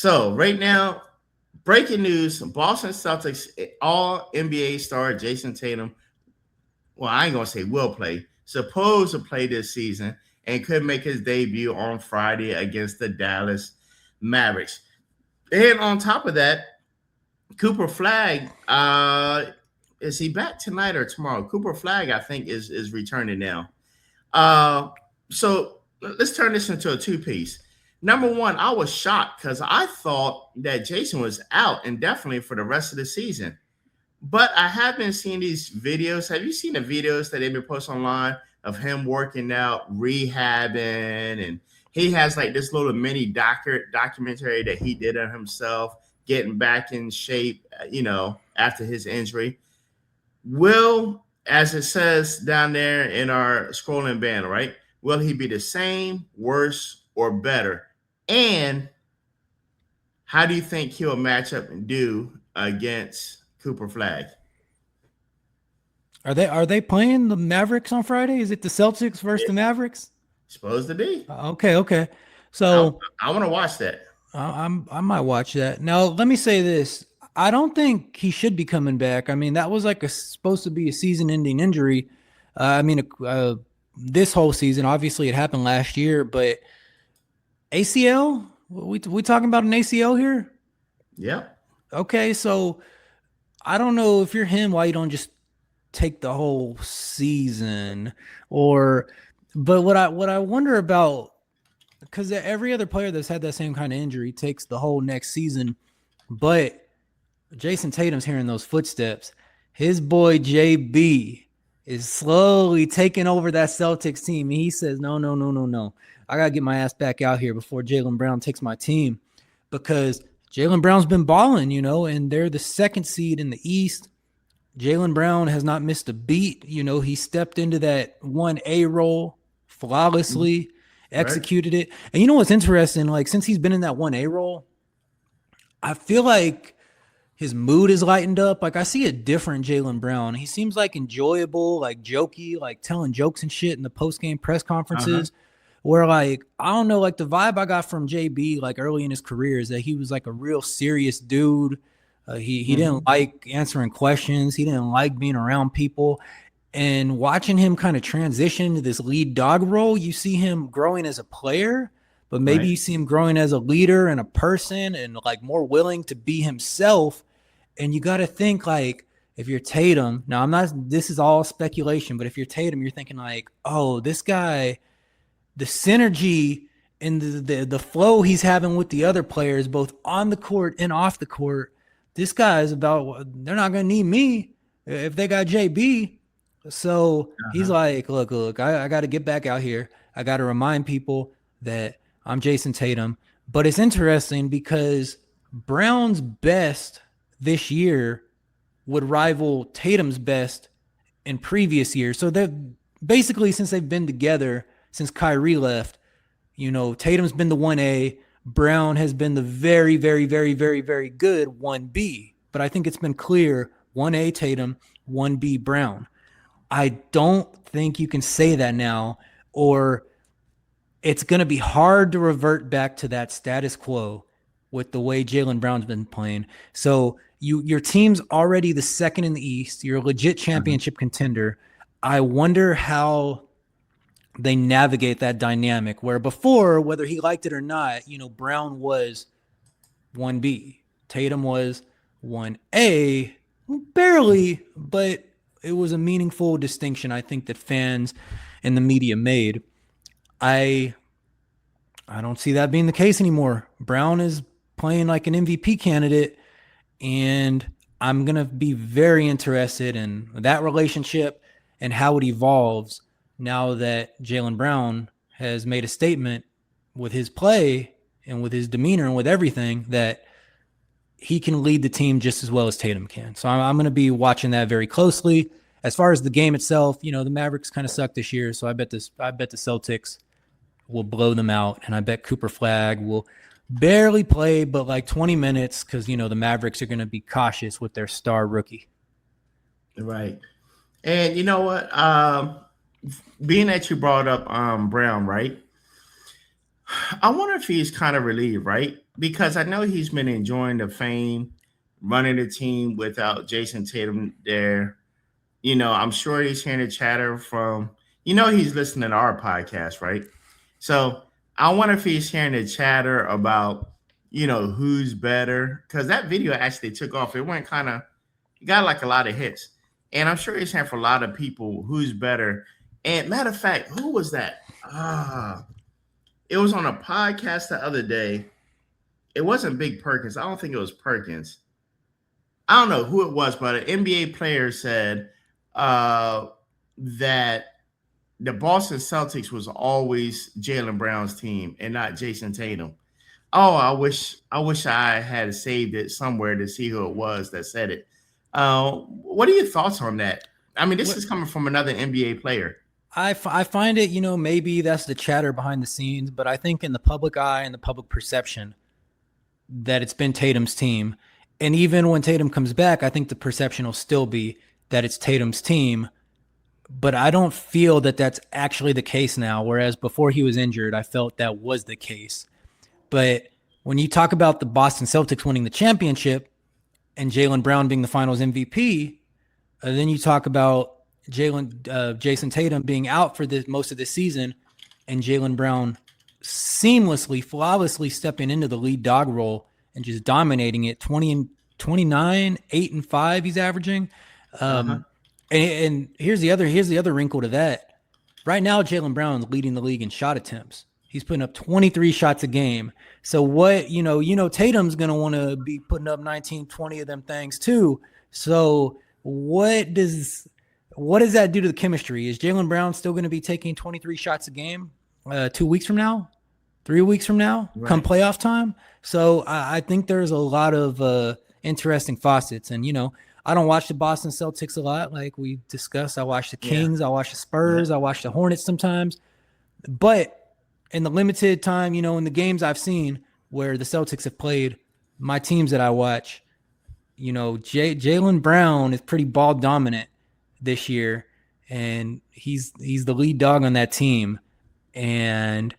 So right now, breaking news: Boston Celtics All NBA star Jayson Tatum. Well, I ain't gonna say will play. Supposed to play this season and could make his debut on Friday against the Dallas Mavericks. And on top of that, Cooper Flag, is he back tonight or tomorrow? Cooper Flag, I think, is returning now. So let's turn this into a two-piece. Number one, I was shocked because I thought that Jayson was out indefinitely for the rest of the season. But I have been seeing these videos. Have you seen the videos that they've been posting online of him working out, rehabbing, and he has like this little mini documentary that he did on himself, getting back in shape, after his injury. Will, as it says down there in our scrolling banner, right? Will he be the same, worse, or better? And how do you think he'll match up and do against Cooper Flag? Are they playing the Mavericks on Friday? Is it the Celtics versus the It's Mavericks? supposed to be. Okay, okay. I, So I want to watch that. I might watch that. Now, let me say this. I don't think he should be coming back. I mean, that was like supposed to be a season-ending injury. I mean, this whole season, obviously, it happened last year, but ACL? We talking about an ACL here? Yep. Okay, so I don't know if you're him, why you don't just take the whole season, or but what I wonder about, because every other player that's had that same kind of injury takes the whole next season, but Jayson Tatum's hearing those footsteps. His boy JB is slowly taking over that Celtics team. And he says, no, no, no, no, no. I got to get my ass back out here before Jaylen Brown takes my team, because Jaylen Brown's been balling, and they're the second seed in the East. Jaylen Brown has not missed a beat. He stepped into that 1A role flawlessly, Right. executed it. And you know what's interesting? Like, since he's been in that 1A role, I feel like his mood is lightened up. Like, I see a different Jaylen Brown. He seems like enjoyable, like jokey, like telling jokes and shit in the post-game press Uh-huh. conferences. Where, like, I don't know, like the vibe I got from JB like early in his career is that he was like a real serious dude. He didn't Hmm. like answering questions. He didn't like being around people. And watching him kind of transition into this lead dog role, you see him growing as a player, but maybe Right. you see him growing as a leader and a person, and like more willing to be himself. And you got to think, like, if you're Tatum, now I'm not, this is all speculation, but if you're Tatum, you're thinking like, oh, this guy, the synergy and the flow he's having with the other players, both on the court and off the court, this guy is about, they're not going to need me if they got JB. So he's Uh-huh. like, look, I got to get back out here. I got to remind people that I'm Jayson Tatum. But it's interesting because Brown's best this year would rival Tatum's best in previous years. So they've basically, since they've been together, since Kyrie left, Tatum's been the 1A. Brown has been the very, very, very, very, very good 1B. But I think it's been clear 1A Tatum, 1B Brown. I don't think you can say that now, or it's going to be hard to revert back to that status quo with the way Jaylen Brown's been playing. So your team's already the second in the East. You're a legit Uh-huh. championship contender. I wonder how they navigate that dynamic where before, whether he liked it or not, Brown was 1B. Tatum was 1A, barely, but it was a meaningful distinction, I think, that fans and the media made. I I don't see that being the case anymore. Brown is playing like an MVP candidate, and I'm going to be very interested in that relationship and how it evolves now that Jaylen Brown has made a statement with his play and with his demeanor and with everything that he can lead the team just as well as Tatum can. So I'm going to be watching that very closely. As far as the game itself, the Mavericks kind of suck this year, so I bet the Celtics will blow them out, and I bet Cooper Flag will barely play, but like 20 minutes, because the Mavericks are going to be cautious with their star rookie. Right. And you know what? Being that you brought up Brown, right? I wonder if he's kind of relieved, right? Because I know he's been enjoying the fame, running the team without Jayson Tatum there. I'm sure he's hearing the chatter from, he's listening to our podcast, right? So I wonder if he's hearing the chatter about, who's better. Because that video actually took off. It went it got like a lot of hits. And I'm sure he's hearing for a lot of people who's better. And matter of fact, who was that? It was on a podcast the other day. It wasn't Big Perkins. I don't think it was Perkins. I don't know who it was, but an NBA player said that the Boston Celtics was always Jaylen Brown's team and not Jayson Tatum. Oh, I wish I had saved it somewhere to see who it was that said it. What are your thoughts on that? I mean, this is coming from another NBA player. I find it, maybe that's the chatter behind the scenes, but I think in the public eye and the public perception that it's been Tatum's team. And even when Tatum comes back, I think the perception will still be that it's Tatum's team. But I don't feel that that's actually the case now, whereas before he was injured, I felt that was the case. But when you talk about the Boston Celtics winning the championship and Jaylen Brown being the finals MVP, then you talk about Jayson Tatum being out for most of this season and Jaylen Brown seamlessly, flawlessly stepping into the lead dog role and just dominating it. 29, 8-5 he's averaging. And here's the other wrinkle to that. Right now, Jaylen Brown is leading the league in shot attempts. He's putting up 23 shots a game. So what, Tatum's going to want to be putting up 19, 20 of them things too. So what does that do to the chemistry? Is Jaylen Brown still going to be taking 23 shots a game 2 weeks from now, 3 weeks from now, right, come playoff time? So I think there's a lot of interesting facets. And, I don't watch the Boston Celtics a lot, like we discussed. I watch the Kings. I watch the Spurs. I watch the Hornets sometimes. But in the limited time, in the games I've seen where the Celtics have played, my teams that I watch, Jaylen Brown is pretty ball dominant this year, and he's the lead dog on that team. And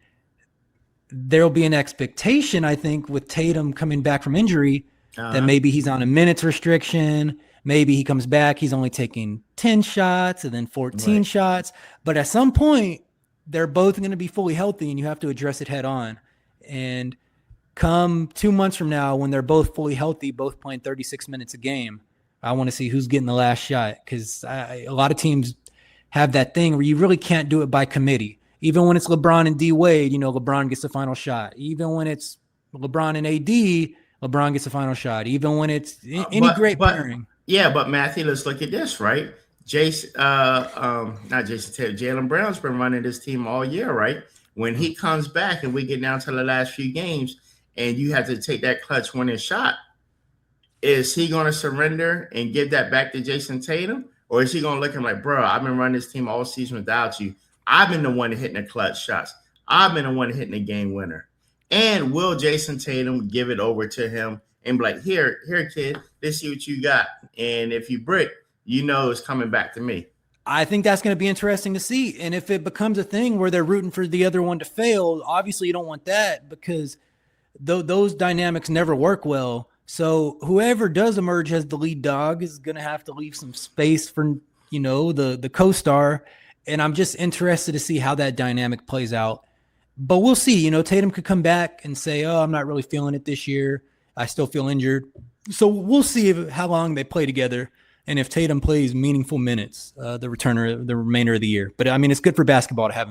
there'll be an expectation, I think, with Tatum coming back from injury that maybe he's on a minutes restriction. Maybe he comes back, he's only taking 10 shots and then 14 shots. But at some point, they're both going to be fully healthy, and you have to address it head on. And come 2 months from now, when they're both fully healthy, both playing 36 minutes a game, I want to see who's getting the last shot, because a lot of teams have that thing where you really can't do it by committee. Even when it's LeBron and D Wade, LeBron gets the final shot. Even when it's LeBron and AD, LeBron gets the final shot. Even when it's any great pairing. Yeah, but Matthew, let's look at this, right? Not Jayson Tatum, Jaylen Brown's been running this team all year, right? When he comes back and we get down to the last few games and you have to take that clutch winning shot, is he going to surrender and give that back to Jayson Tatum? Or is he going to look at him like, bro, I've been running this team all season without you. I've been the one hitting the clutch shots. I've been the one hitting the game winner. And will Jayson Tatum give it over to him and be like, here, kid, let's see what you got. And if you brick, it's coming back to me. I think that's going to be interesting to see. And if it becomes a thing where they're rooting for the other one to fail, obviously you don't want that, because those dynamics never work well. So whoever does emerge as the lead dog is going to have to leave some space for, the co-star. And I'm just interested to see how that dynamic plays out. But we'll see. Tatum could come back and say, oh, I'm not really feeling it this year. I still feel injured. So we'll see how long they play together and if Tatum plays meaningful minutes the remainder of the year. But, I mean, it's good for basketball to have him.